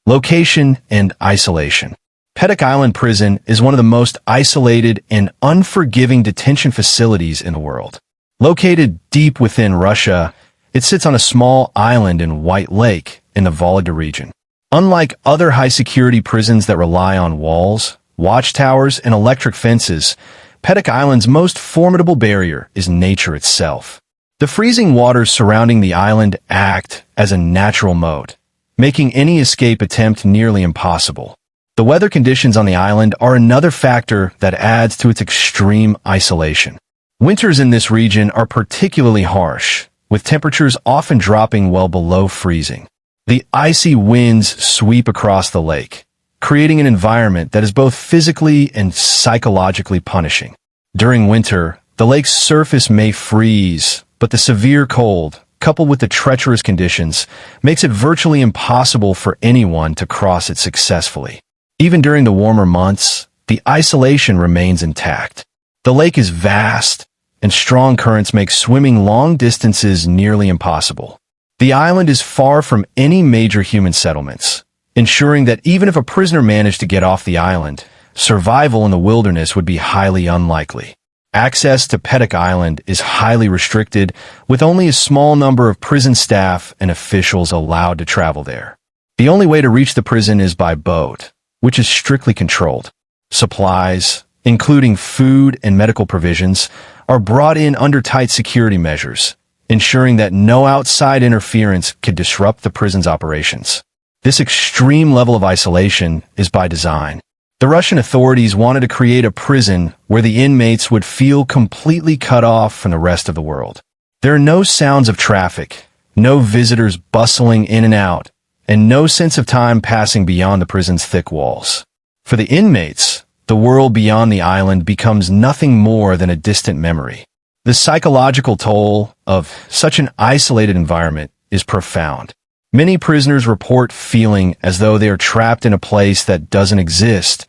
Location and isolation. Petak Island Prison is one of the most isolated and unforgiving detention facilities in the world. Located deep within Russia, it sits on a small island in White Lake in the Volga region. Unlike other high-security prisons that rely on walls, watchtowers, and electric fences, Petak Island's most formidable barrier is nature itself. The freezing waters surrounding the island act as a natural moat, making any escape attempt nearly impossible. The weather conditions on the island are another factor that adds to its extreme isolation. Winters in this region are particularly harsh, with temperatures often dropping well below freezing. The icy winds sweep across the lake, creating an environment that is both physically and psychologically punishing. During winter, the lake's surface may freeze, but the severe cold, coupled with the treacherous conditions, makes it virtually impossible for anyone to cross it successfully. Even during the warmer months, the isolation remains intact. The lake is vast, and strong currents make swimming long distances nearly impossible. The island is far from any major human settlements, ensuring that even if a prisoner managed to get off the island, survival in the wilderness would be highly unlikely. Access to Petak Island is highly restricted, with only a small number of prison staff and officials allowed to travel there. The only way to reach the prison is by boat, which is strictly controlled. Supplies, including food and medical provisions, are brought in under tight security measures, ensuring that no outside interference could disrupt the prison's operations. This extreme level of isolation is by design. The Russian authorities wanted to create a prison where the inmates would feel completely cut off from the rest of the world. There are no sounds of traffic, no visitors bustling in and out, and no sense of time passing beyond the prison's thick walls. For the inmates, the world beyond the island becomes nothing more than a distant memory. The psychological toll of such an isolated environment is profound. Many prisoners report feeling as though they are trapped in a place that doesn't exist,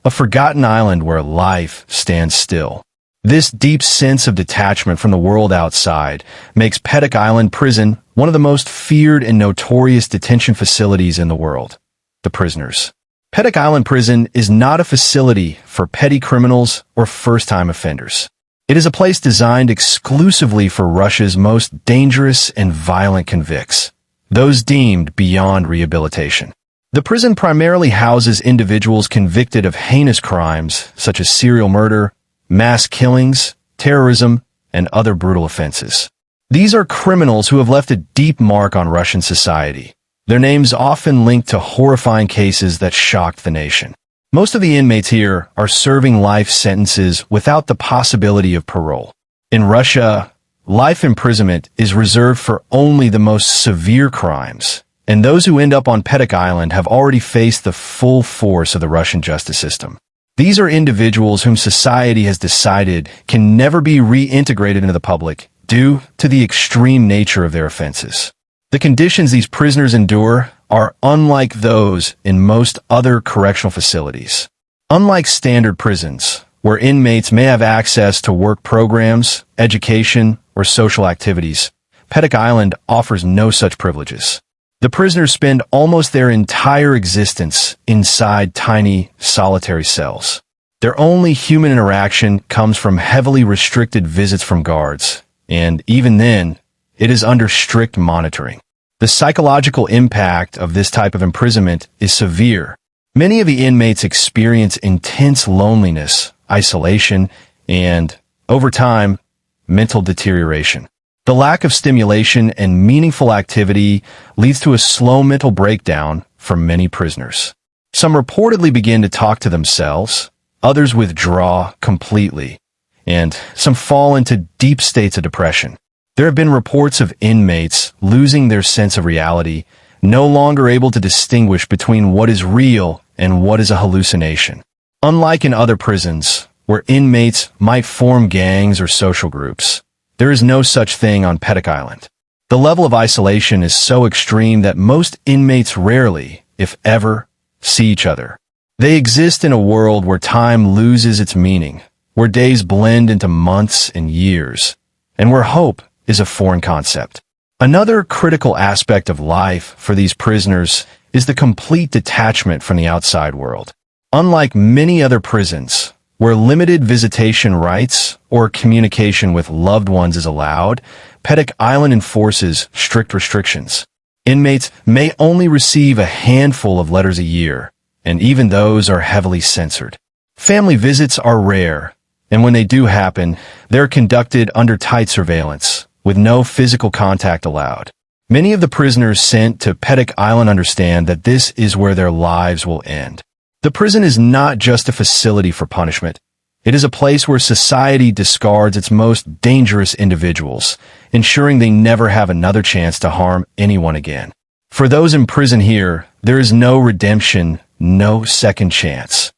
a forgotten island where life stands still. This deep sense of detachment from the world outside makes Petak Island Prison one of the most feared and notorious detention facilities in the world. The prisoners. Petak Island Prison is not a facility for petty criminals or first-time offenders. It is a place designed exclusively for Russia's most dangerous and violent convicts, those deemed beyond rehabilitation. The prison primarily houses individuals convicted of heinous crimes such as serial murder, mass killings, terrorism, and other brutal offenses. These are criminals who have left a deep mark on Russian society, their names often linked to horrifying cases that shocked the nation. Most of the inmates here are serving life sentences without the possibility of parole. In Russia, life imprisonment is reserved for only the most severe crimes, and those who end up on Petak Island have already faced the full force of the Russian justice system. These are individuals whom society has decided can never be reintegrated into the public due to the extreme nature of their offenses. The conditions these prisoners endure are unlike those in most other correctional facilities. Unlike standard prisons, where inmates may have access to work programs, education, or social activities, Petak Island offers no such privileges. The prisoners spend almost their entire existence inside tiny, solitary cells. Their only human interaction comes from heavily restricted visits from guards, and even then, it is under strict monitoring. The psychological impact of this type of imprisonment is severe. Many of the inmates experience intense loneliness, isolation, and, over time, mental deterioration. The lack of stimulation and meaningful activity leads to a slow mental breakdown for many prisoners. Some reportedly begin to talk to themselves, others withdraw completely, and some fall into deep states of depression. There have been reports of inmates losing their sense of reality, no longer able to distinguish between what is real and what is a hallucination. Unlike in other prisons, where inmates might form gangs or social groups, there is no such thing on Petak Island. The level of isolation is so extreme that most inmates rarely, if ever, see each other. They exist in a world where time loses its meaning, where days blend into months and years, and where hope is a foreign concept. Another critical aspect of life for these prisoners is the complete detachment from the outside world. Unlike many other prisons, where limited visitation rights or communication with loved ones is allowed, Petak Island enforces strict restrictions. Inmates may only receive a handful of letters a year, and even those are heavily censored. Family visits are rare, and when they do happen, they're conducted under tight surveillance, with no physical contact allowed. Many of the prisoners sent to Petak Island understand that this is where their lives will end. The prison is not just a facility for punishment. It is a place where society discards its most dangerous individuals, ensuring they never have another chance to harm anyone again. For those in prison here, there is no redemption, no second chance.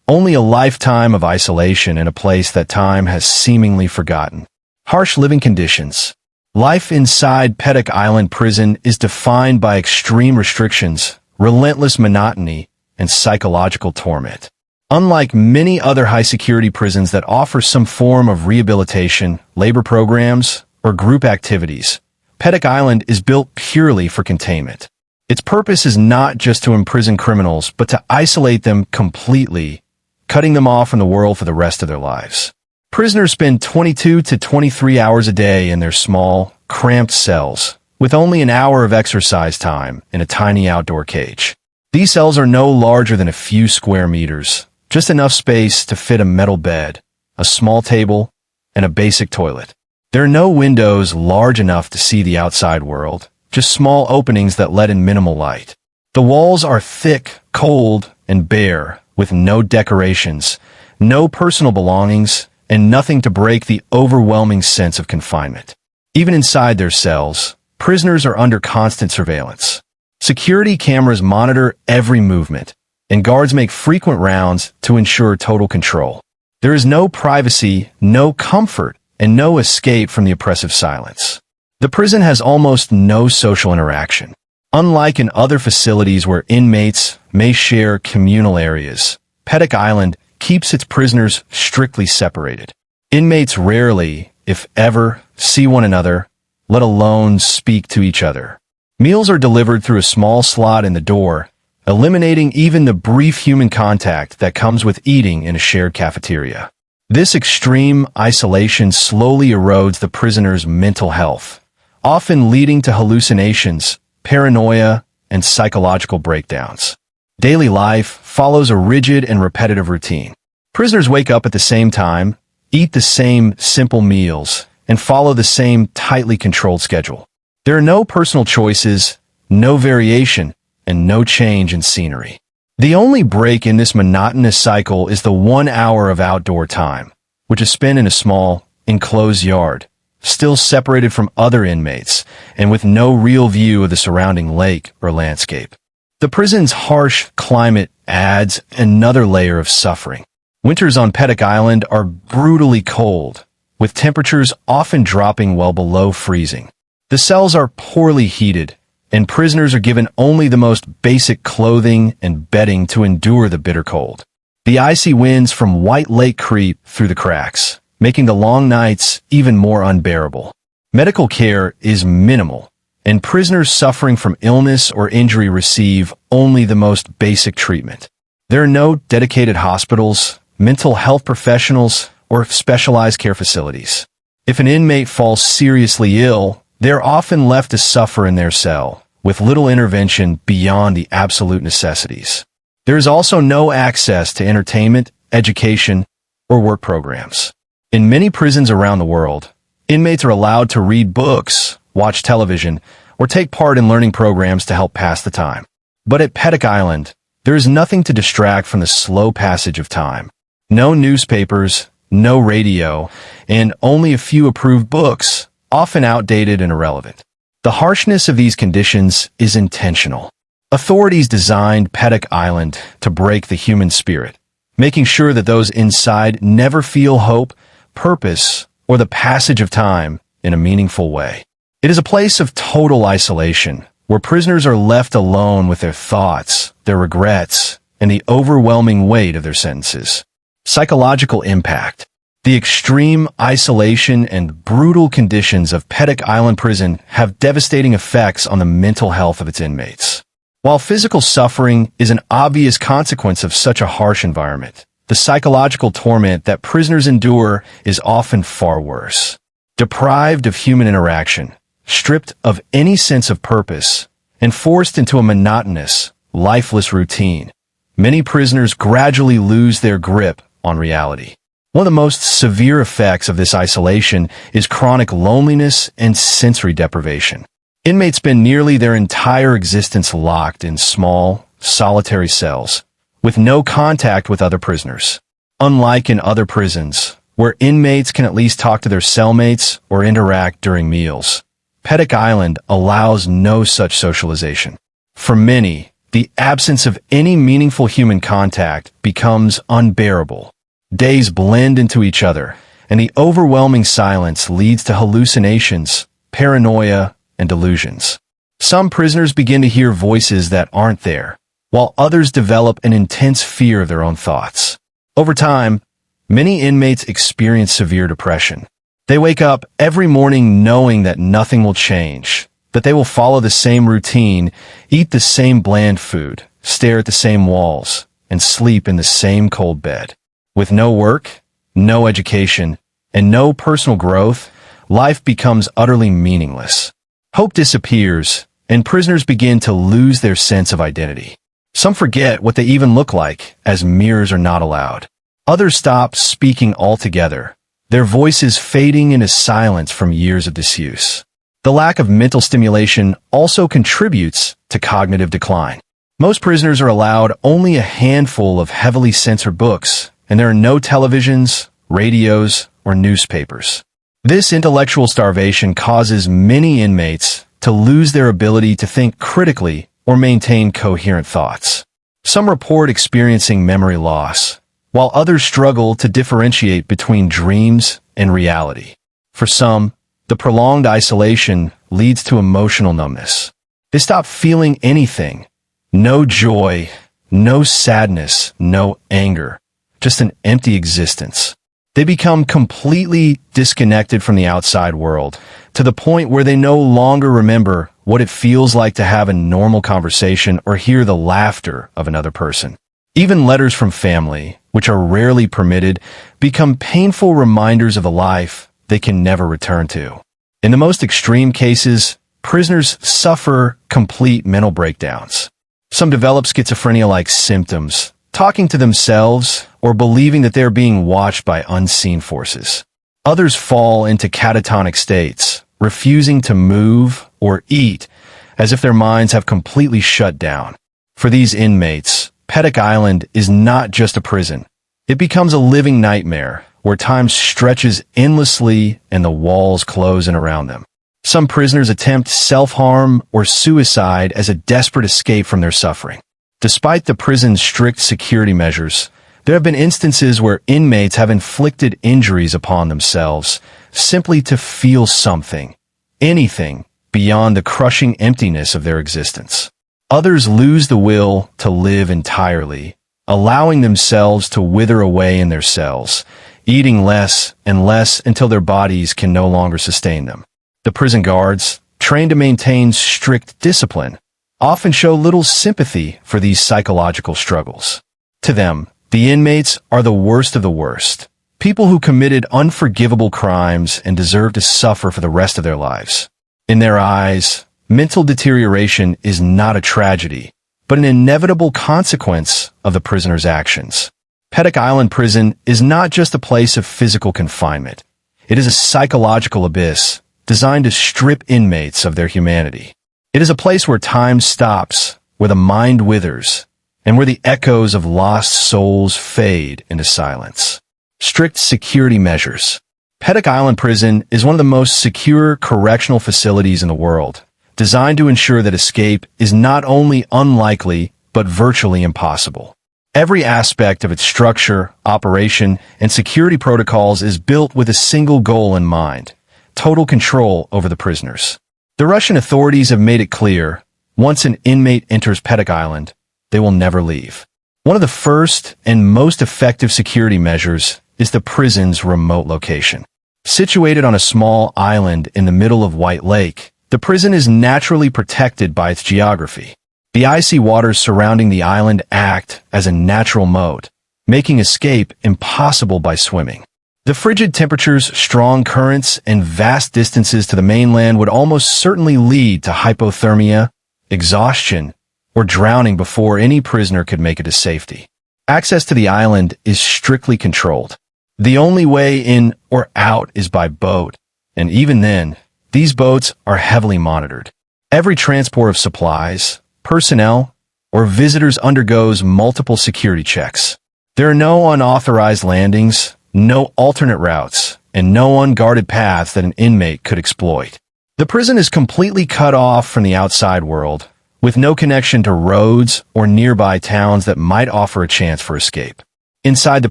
Only a lifetime of isolation in a place that time has seemingly forgotten. Harsh living conditions. Life inside Petak Island Prison is defined by extreme restrictions, relentless monotony, and psychological torment. Unlike many other high-security prisons that offer some form of rehabilitation, labor programs, or group activities, Petak Island is built purely for containment. Its purpose is not just to imprison criminals, but to isolate them completely, cutting them off from the world for the rest of their lives. Prisoners spend 22 to 23 hours a day in their small, cramped cells, with only an hour of exercise time in a tiny outdoor cage. These cells are no larger than a few square meters, just enough space to fit a metal bed, a small table, and a basic toilet. There are no windows large enough to see the outside world, just small openings that let in minimal light. The walls are thick, cold, and bare, with no decorations, no personal belongings, and nothing to break the overwhelming sense of confinement. Even inside their cells, prisoners are under constant surveillance. Security cameras monitor every movement, and guards make frequent rounds to ensure total control. There is no privacy, no comfort, and no escape from the oppressive silence. The prison has almost no social interaction. Unlike in other facilities where inmates may share communal areas, Petak Island keeps its prisoners strictly separated. Inmates rarely, if ever, see one another, let alone speak to each other. Meals are delivered through a small slot in the door, eliminating even the brief human contact that comes with eating in a shared cafeteria. This extreme isolation slowly erodes the prisoner's mental health, often leading to hallucinations, paranoia, and psychological breakdowns. Daily life follows a rigid and repetitive routine. Prisoners wake up at the same time, eat the same simple meals, and follow the same tightly controlled schedule. There are no personal choices, no variation, and no change in scenery. The only break in this monotonous cycle is the 1 hour of outdoor time, which is spent in a small, enclosed yard, still separated from other inmates, and with no real view of the surrounding lake or landscape. The prison's harsh climate adds another layer of suffering. Winters on Petak Island are brutally cold, with temperatures often dropping well below freezing. The cells are poorly heated, and prisoners are given only the most basic clothing and bedding to endure the bitter cold. The icy winds from White Lake creep through the cracks, making the long nights even more unbearable. Medical care is minimal, and prisoners suffering from illness or injury receive only the most basic treatment. There are no dedicated hospitals, mental health professionals, or specialized care facilities. If an inmate falls seriously ill, they are often left to suffer in their cell, with little intervention beyond the absolute necessities. There is also no access to entertainment, education, or work programs. In many prisons around the world, inmates are allowed to read books, watch television, or take part in learning programs to help pass the time. But at Petak Island, there is nothing to distract from the slow passage of time. No newspapers, no radio, and only a few approved books, often outdated and irrelevant. The harshness of these conditions is intentional. Authorities designed Petak Island to break the human spirit, making sure that those inside never feel hope, purpose, or the passage of time in a meaningful way. It is a place of total isolation, where prisoners are left alone with their thoughts, their regrets, and the overwhelming weight of their sentences. Psychological impact. The extreme isolation and brutal conditions of Petak Island Prison have devastating effects on the mental health of its inmates. While physical suffering is an obvious consequence of such a harsh environment, the psychological torment that prisoners endure is often far worse. Deprived of human interaction, stripped of any sense of purpose, and forced into a monotonous, lifeless routine, many prisoners gradually lose their grip on reality. One of the most severe effects of this isolation is chronic loneliness and sensory deprivation. Inmates spend nearly their entire existence locked in small, solitary cells, with no contact with other prisoners. Unlike in other prisons, where inmates can at least talk to their cellmates or interact during meals, Petak Island allows no such socialization. For many, the absence of any meaningful human contact becomes unbearable. Days blend into each other, and the overwhelming silence leads to hallucinations, paranoia, and delusions. Some prisoners begin to hear voices that aren't there, while others develop an intense fear of their own thoughts. Over time, many inmates experience severe depression. They wake up every morning knowing that nothing will change, that they will follow the same routine, eat the same bland food, stare at the same walls, and sleep in the same cold bed. With no work, no education, and no personal growth, life becomes utterly meaningless. Hope disappears, and prisoners begin to lose their sense of identity. Some forget what they even look like, as mirrors are not allowed. Others stop speaking altogether, their voices fading into silence from years of disuse. The lack of mental stimulation also contributes to cognitive decline. Most prisoners are allowed only a handful of heavily censored books, and there are no televisions, radios, or newspapers. This intellectual starvation causes many inmates to lose their ability to think critically or maintain coherent thoughts. Some report experiencing memory loss, while others struggle to differentiate between dreams and reality. For some, the prolonged isolation leads to emotional numbness. They stop feeling anything. No joy, no sadness, no anger, just an empty existence. They become completely disconnected from the outside world, to the point where they no longer remember what it feels like to have a normal conversation or hear the laughter of another person. Even letters from family, which are rarely permitted, become painful reminders of a life they can never return to. In the most extreme cases, prisoners suffer complete mental breakdowns. Some develop schizophrenia-like symptoms, talking to themselves or believing that they're being watched by unseen forces. Others fall into catatonic states, refusing to move or eat, as if their minds have completely shut down. For these inmates, Petak Island is not just a prison. It becomes a living nightmare, where time stretches endlessly and the walls close in around them. Some prisoners attempt self-harm or suicide as a desperate escape from their suffering. Despite the prison's strict security measures, there have been instances where inmates have inflicted injuries upon themselves simply to feel something, anything, beyond the crushing emptiness of their existence. Others lose the will to live entirely, allowing themselves to wither away in their cells, eating less and less until their bodies can no longer sustain them. The prison guards, trained to maintain strict discipline, often show little sympathy for these psychological struggles. To them, the inmates are the worst of the worst, people who committed unforgivable crimes and deserve to suffer for the rest of their lives. In their eyes, mental deterioration is not a tragedy, but an inevitable consequence of the prisoner's actions. Petak Island Prison is not just a place of physical confinement. It is a psychological abyss designed to strip inmates of their humanity. It is a place where time stops, where the mind withers, and where the echoes of lost souls fade into silence. Strict security measures. Petak Island Prison is one of the most secure correctional facilities in the world, designed to ensure that escape is not only unlikely, but virtually impossible. Every aspect of its structure, operation, and security protocols is built with a single goal in mind: total control over the prisoners. The Russian authorities have made it clear, once an inmate enters Petak Island, they will never leave. One of the first and most effective security measures is the prison's remote location. Situated on a small island in the middle of White Lake, the prison is naturally protected by its geography. The icy waters surrounding the island act as a natural moat, making escape impossible by swimming. The frigid temperatures, strong currents, and vast distances to the mainland would almost certainly lead to hypothermia, exhaustion, or drowning before any prisoner could make it to safety. Access to the island is strictly controlled. The only way in or out is by boat, and even then, these boats are heavily monitored. Every transport of supplies, personnel, or visitors undergoes multiple security checks. There are no unauthorized landings, no alternate routes, and no unguarded paths that an inmate could exploit. The prison is completely cut off from the outside world, with no connection to roads or nearby towns that might offer a chance for escape. Inside the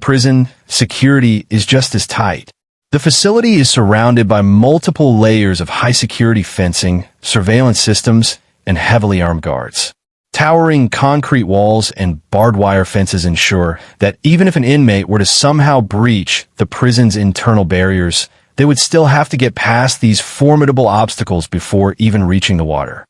prison, security is just as tight. The facility is surrounded by multiple layers of high-security fencing, surveillance systems, and heavily armed guards. Towering concrete walls and barbed wire fences ensure that even if an inmate were to somehow breach the prison's internal barriers, they would still have to get past these formidable obstacles before even reaching the water.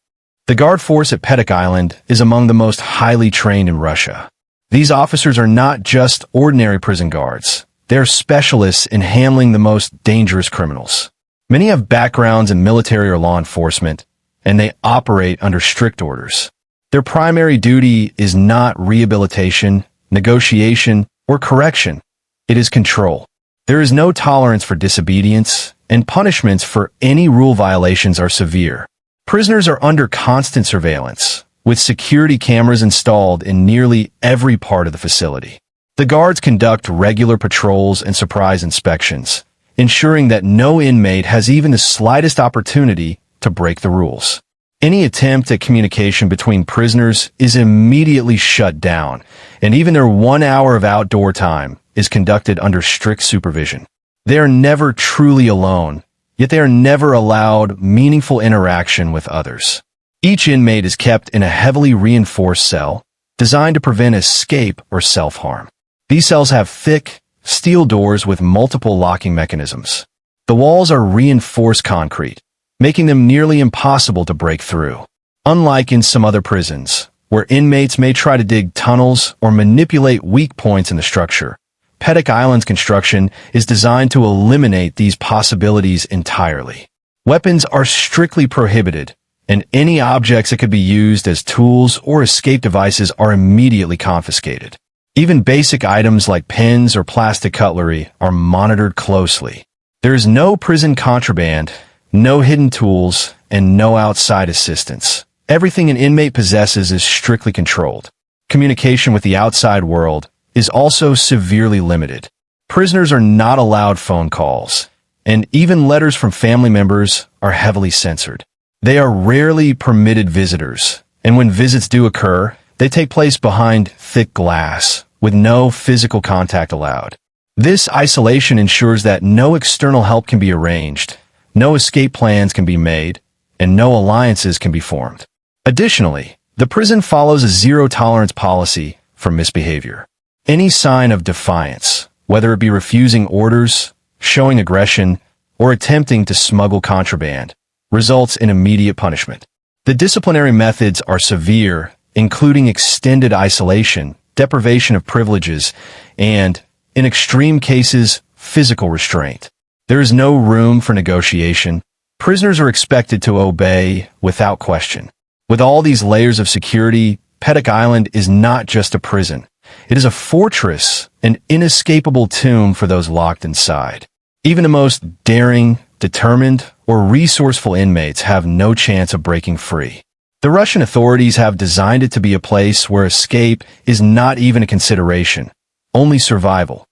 The guard force at Petak Island is among the most highly trained in Russia. These officers are not just ordinary prison guards. They're specialists in handling the most dangerous criminals. Many have backgrounds in military or law enforcement, and they operate under strict orders. Their primary duty is not rehabilitation, negotiation, or correction. It is control. There is no tolerance for disobedience, and punishments for any rule violations are severe. Prisoners are under constant surveillance, with security cameras installed in nearly every part of the facility. The guards conduct regular patrols and surprise inspections, ensuring that no inmate has even the slightest opportunity to break the rules. Any attempt at communication between prisoners is immediately shut down, and even their 1 hour of outdoor time is conducted under strict supervision. They are never truly alone, yet they are never allowed meaningful interaction with others. Each inmate is kept in a heavily reinforced cell, designed to prevent escape or self-harm. These cells have thick, steel doors with multiple locking mechanisms. The walls are reinforced concrete, making them nearly impossible to break through. Unlike in some other prisons, where inmates may try to dig tunnels or manipulate weak points in the structure, Petak Island's construction is designed to eliminate these possibilities entirely. Weapons are strictly prohibited, and any objects that could be used as tools or escape devices are immediately confiscated. Even basic items like pens or plastic cutlery are monitored closely. There is no prison contraband, no hidden tools, and no outside assistance. Everything an inmate possesses is strictly controlled. Communication with the outside world is also severely limited. Prisoners are not allowed phone calls, and even letters from family members are heavily censored. They are rarely permitted visitors, and when visits do occur, they take place behind thick glass, with no physical contact allowed. This isolation ensures that no external help can be arranged, no escape plans can be made, and no alliances can be formed. Additionally, the prison follows a zero-tolerance policy for misbehavior. Any sign of defiance, whether it be refusing orders, showing aggression, or attempting to smuggle contraband, results in immediate punishment. The disciplinary methods are severe, including extended isolation, deprivation of privileges, and, in extreme cases, physical restraint. There is no room for negotiation. Prisoners are expected to obey without question. With all these layers of security, Petak Island is not just a prison. It is a fortress, an inescapable tomb for those locked inside. Even the most daring, determined, or resourceful inmates have no chance of breaking free. The Russian authorities have designed it to be a place where escape is not even a consideration, only survival,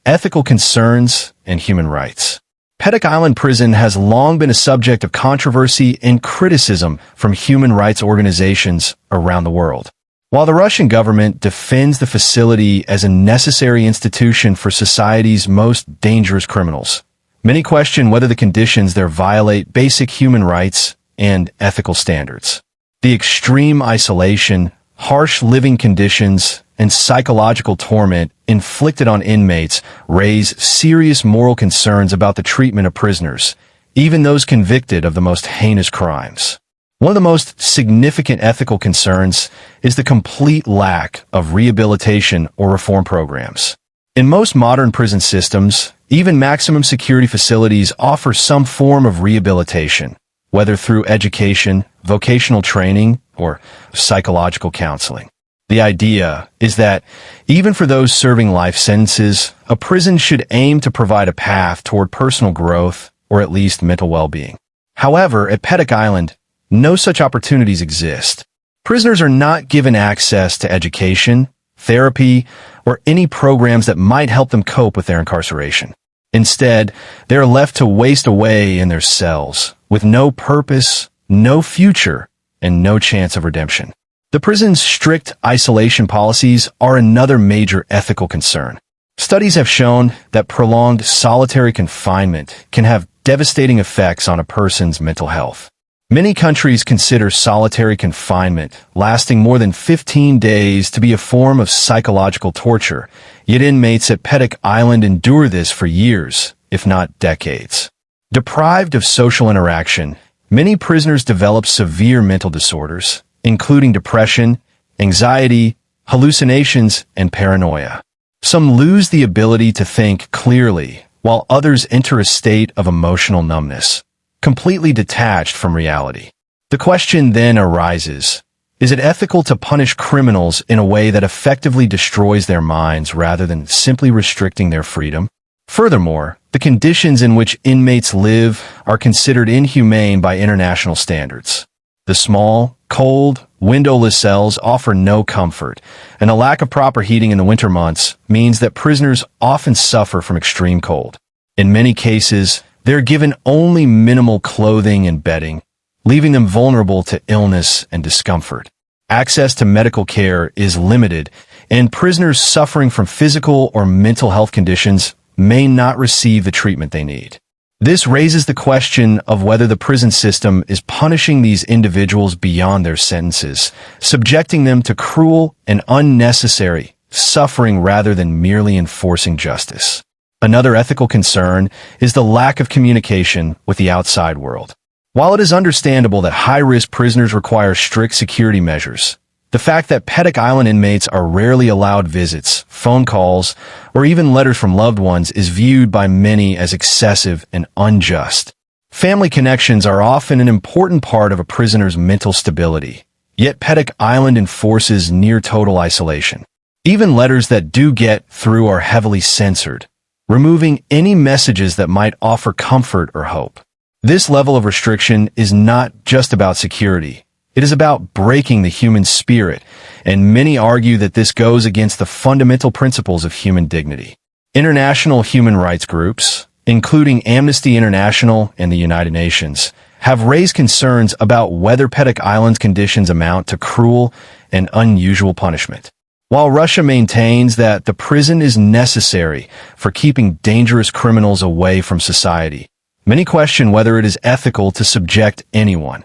ethical concerns, and human rights. Petak Island Prison has long been a subject of controversy and criticism from human rights organizations around the world. While the Russian government defends the facility as a necessary institution for society's most dangerous criminals, many question whether the conditions there violate basic human rights and ethical standards. The extreme isolation, harsh living conditions, and psychological torment inflicted on inmates raise serious moral concerns about the treatment of prisoners, even those convicted of the most heinous crimes. One of the most significant ethical concerns is the complete lack of rehabilitation or reform programs. In most modern prison systems, even maximum security facilities offer some form of rehabilitation, whether through education, vocational training, or psychological counseling. The idea is that, even for those serving life sentences, a prison should aim to provide a path toward personal growth or at least mental well-being. However, at Petak Island, no such opportunities exist. Prisoners are not given access to education, therapy, or any programs that might help them cope with their incarceration. Instead, they are left to waste away in their cells, with no purpose, no future, and no chance of redemption. The prison's strict isolation policies are another major ethical concern. Studies have shown that prolonged solitary confinement can have devastating effects on a person's mental health. Many countries consider solitary confinement, lasting more than 15 days, to be a form of psychological torture, yet inmates at Petak Island endure this for years, if not decades. Deprived of social interaction, many prisoners develop severe mental disorders, including depression, anxiety, hallucinations, and paranoia. Some lose the ability to think clearly, while others enter a state of emotional numbness, completely detached from reality. The question then arises, is it ethical to punish criminals in a way that effectively destroys their minds rather than simply restricting their freedom? Furthermore, the conditions in which inmates live are considered inhumane by international standards. The small, cold, windowless cells offer no comfort, and a lack of proper heating in the winter months means that prisoners often suffer from extreme cold. In many cases, they're given only minimal clothing and bedding, leaving them vulnerable to illness and discomfort. Access to medical care is limited, and prisoners suffering from physical or mental health conditions may not receive the treatment they need. This raises the question of whether the prison system is punishing these individuals beyond their sentences, subjecting them to cruel and unnecessary suffering rather than merely enforcing justice. Another ethical concern is the lack of communication with the outside world. While it is understandable that high-risk prisoners require strict security measures, the fact that Petak Island inmates are rarely allowed visits, phone calls, or even letters from loved ones is viewed by many as excessive and unjust. Family connections are often an important part of a prisoner's mental stability, yet Petak Island enforces near-total isolation. Even letters that do get through are heavily censored, removing any messages that might offer comfort or hope. This level of restriction is not just about security. It is about breaking the human spirit, and many argue that this goes against the fundamental principles of human dignity. International human rights groups, including Amnesty International and the United Nations, have raised concerns about whether Petak Island's conditions amount to cruel and unusual punishment. While Russia maintains that the prison is necessary for keeping dangerous criminals away from society, many question whether it is ethical to subject anyone,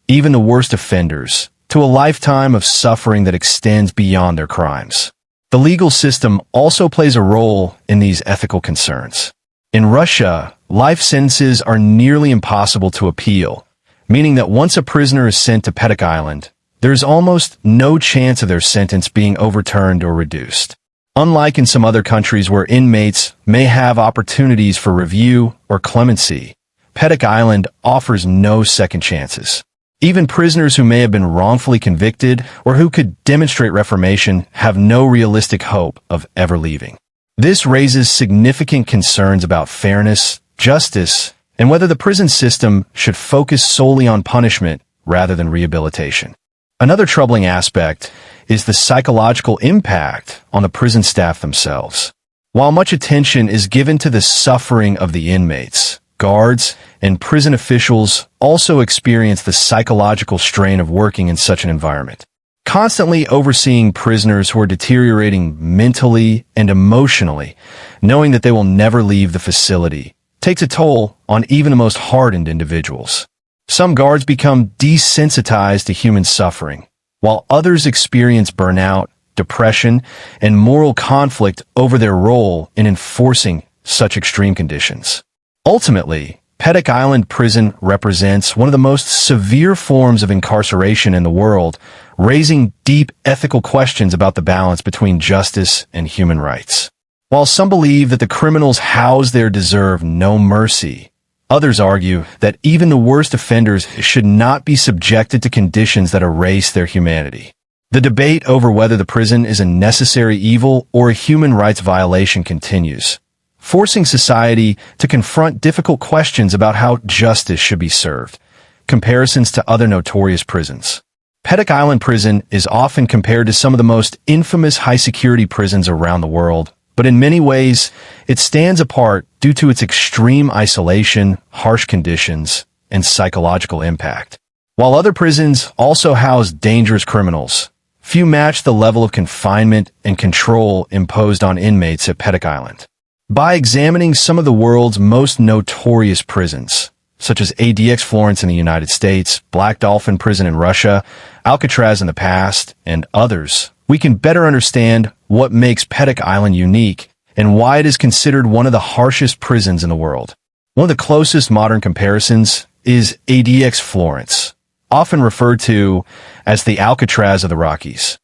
even the worst offenders, to a lifetime of suffering that extends beyond their crimes. The legal system also plays a role in these ethical concerns. In Russia, life sentences are nearly impossible to appeal, meaning that once a prisoner is sent to Petak Island, there is almost no chance of their sentence being overturned or reduced. Unlike in some other countries where inmates may have opportunities for review or clemency, Petak Island offers no second chances. Even prisoners who may have been wrongfully convicted or who could demonstrate reformation have no realistic hope of ever leaving. This raises significant concerns about fairness, justice, and whether the prison system should focus solely on punishment rather than rehabilitation. Another troubling aspect is the psychological impact on the prison staff themselves. While much attention is given to the suffering of the inmates, guards, and prison officials also experience the psychological strain of working in such an environment. Constantly overseeing prisoners who are deteriorating mentally and emotionally, knowing that they will never leave the facility, takes a toll on even the most hardened individuals. Some guards become desensitized to human suffering, while others experience burnout, depression, and moral conflict over their role in enforcing such extreme conditions. Ultimately, Petak Island Prison represents one of the most severe forms of incarceration in the world, raising deep ethical questions about the balance between justice and human rights. While some believe that the criminals housed there deserve no mercy, others argue that even the worst offenders should not be subjected to conditions that erase their humanity. The debate over whether the prison is a necessary evil or a human rights violation continues, forcing society to confront difficult questions about how justice should be served. Comparisons to other notorious prisons. Petak Island Prison is often compared to some of the most infamous high-security prisons around the world, but in many ways, it stands apart due to its extreme isolation, harsh conditions, and psychological impact. While other prisons also house dangerous criminals, few match the level of confinement and control imposed on inmates at Petak Island. By examining some of the world's most notorious prisons, such as ADX Florence in the United States, Black Dolphin Prison in Russia, Alcatraz in the past, and others, we can better understand what makes Petak Island unique and why it is considered one of the harshest prisons in the world. One of the closest modern comparisons is ADX Florence, often referred to as the Alcatraz of the Rockies.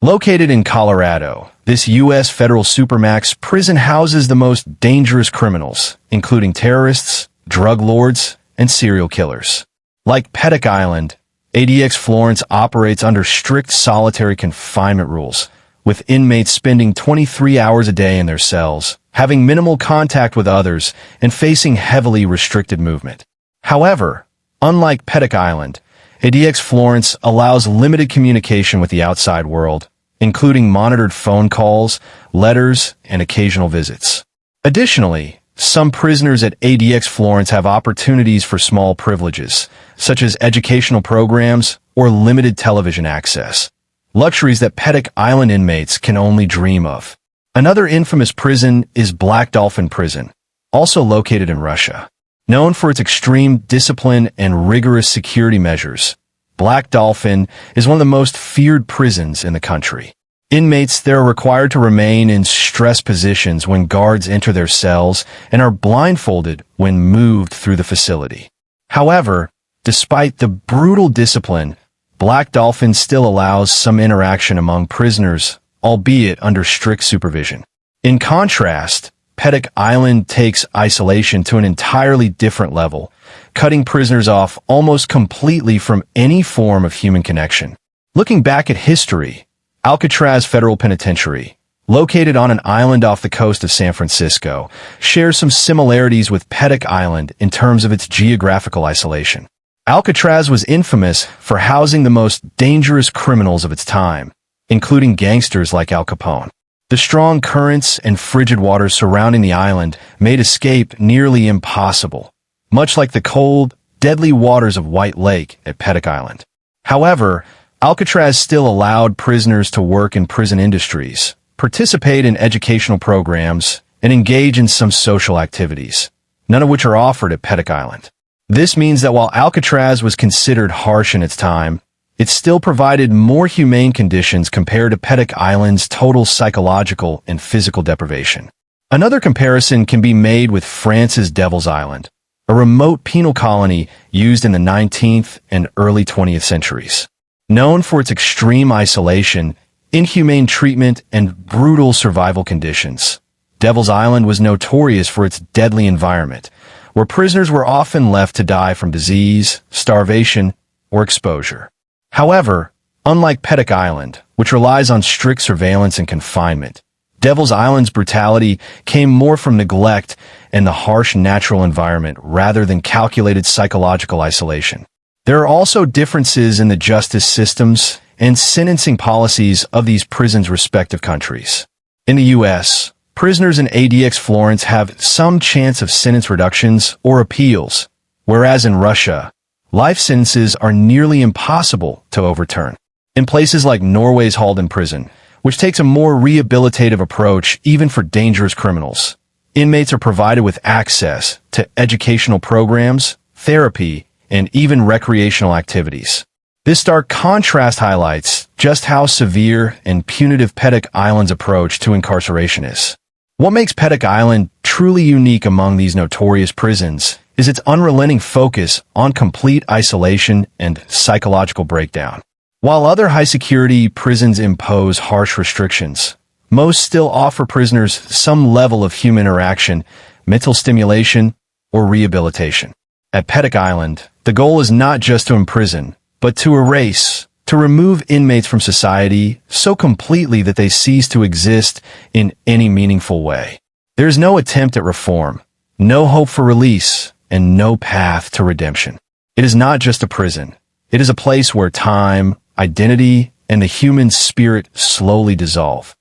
Located in Colorado, this U.S. federal supermax prison houses the most dangerous criminals, including terrorists, drug lords, and serial killers. Like Petak Island, ADX Florence operates under strict solitary confinement rules, with inmates spending 23 hours a day in their cells, having minimal contact with others, and facing heavily restricted movement. However, unlike Petak Island, ADX Florence allows limited communication with the outside world, including monitored phone calls, letters, and occasional visits. Additionally, some prisoners at ADX Florence have opportunities for small privileges, such as educational programs or limited television access, luxuries that Petak Island inmates can only dream of. Another infamous prison is Black Dolphin Prison, also located in Russia. Known for its extreme discipline and rigorous security measures, Black Dolphin is one of the most feared prisons in the country. Inmates there are required to remain in stress positions when guards enter their cells and are blindfolded when moved through the facility. However, despite the brutal discipline, Black Dolphin still allows some interaction among prisoners, albeit under strict supervision. In contrast, Petak Island takes isolation to an entirely different level, cutting prisoners off almost completely from any form of human connection. Looking back at history, Alcatraz Federal Penitentiary, located on an island off the coast of San Francisco, shares some similarities with Petak Island in terms of its geographical isolation. Alcatraz was infamous for housing the most dangerous criminals of its time, including gangsters like Al Capone. The strong currents and frigid waters surrounding the island made escape nearly impossible, much like the cold, deadly waters of White Lake at Petak Island. However, Alcatraz still allowed prisoners to work in prison industries, participate in educational programs, and engage in some social activities, none of which are offered at Petak Island. This means that while Alcatraz was considered harsh in its time, it still provided more humane conditions compared to Petak Island's total psychological and physical deprivation. Another comparison can be made with France's Devil's Island, a remote penal colony used in the 19th and early 20th centuries. Known for its extreme isolation, inhumane treatment, and brutal survival conditions, Devil's Island was notorious for its deadly environment, where prisoners were often left to die from disease, starvation, or exposure. However, unlike Petak Island, which relies on strict surveillance and confinement, Devil's Island's brutality came more from neglect and the harsh natural environment rather than calculated psychological isolation. There are also differences in the justice systems and sentencing policies of these prisons' respective countries. In the U.S., prisoners in ADX Florence have some chance of sentence reductions or appeals, whereas in Russia, life sentences are nearly impossible to overturn. In places like Norway's Halden Prison, which takes a more rehabilitative approach even for dangerous criminals, inmates are provided with access to educational programs, therapy, and even recreational activities. This stark contrast highlights just how severe and punitive Petak Island's approach to incarceration is. What makes Petak Island truly unique among these notorious prisons is its unrelenting focus on complete isolation and psychological breakdown. While other high-security prisons impose harsh restrictions, most still offer prisoners some level of human interaction, mental stimulation, or rehabilitation. At Petak Island, the goal is not just to imprison, but to erase, to remove inmates from society so completely that they cease to exist in any meaningful way. There is no attempt at reform, no hope for release, and no path to redemption. It is not just a prison. It is a place where time, identity, and the human spirit slowly dissolve.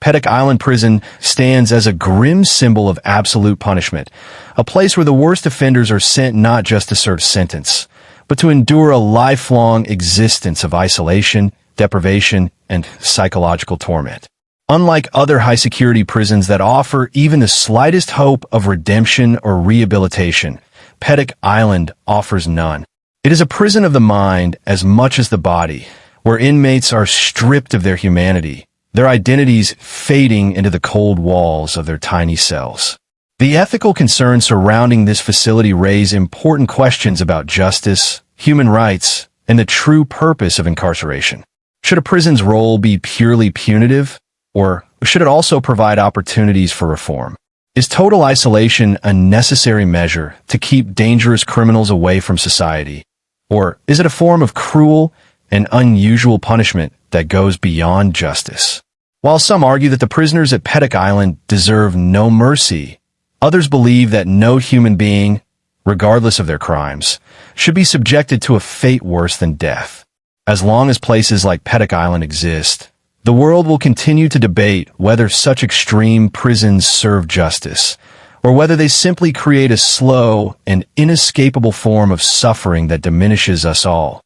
Petak Island Prison stands as a grim symbol of absolute punishment, a place where the worst offenders are sent not just to serve sentence, but to endure a lifelong existence of isolation, deprivation, and psychological torment. Unlike other high-security prisons that offer even the slightest hope of redemption or rehabilitation, Petak Island offers none. It is a prison of the mind as much as the body, where inmates are stripped of their humanity, their identities fading into the cold walls of their tiny cells. The ethical concerns surrounding this facility raise important questions about justice, human rights, and the true purpose of incarceration. Should a prison's role be purely punitive, or should it also provide opportunities for reform? Is total isolation a necessary measure to keep dangerous criminals away from society? Or is it a form of cruel and unusual punishment that goes beyond justice? While some argue that the prisoners at Petak Island deserve no mercy, others believe that no human being, regardless of their crimes, should be subjected to a fate worse than death. As long as places like Petak Island exist, the world will continue to debate whether such extreme prisons serve justice, or whether they simply create a slow and inescapable form of suffering that diminishes us all.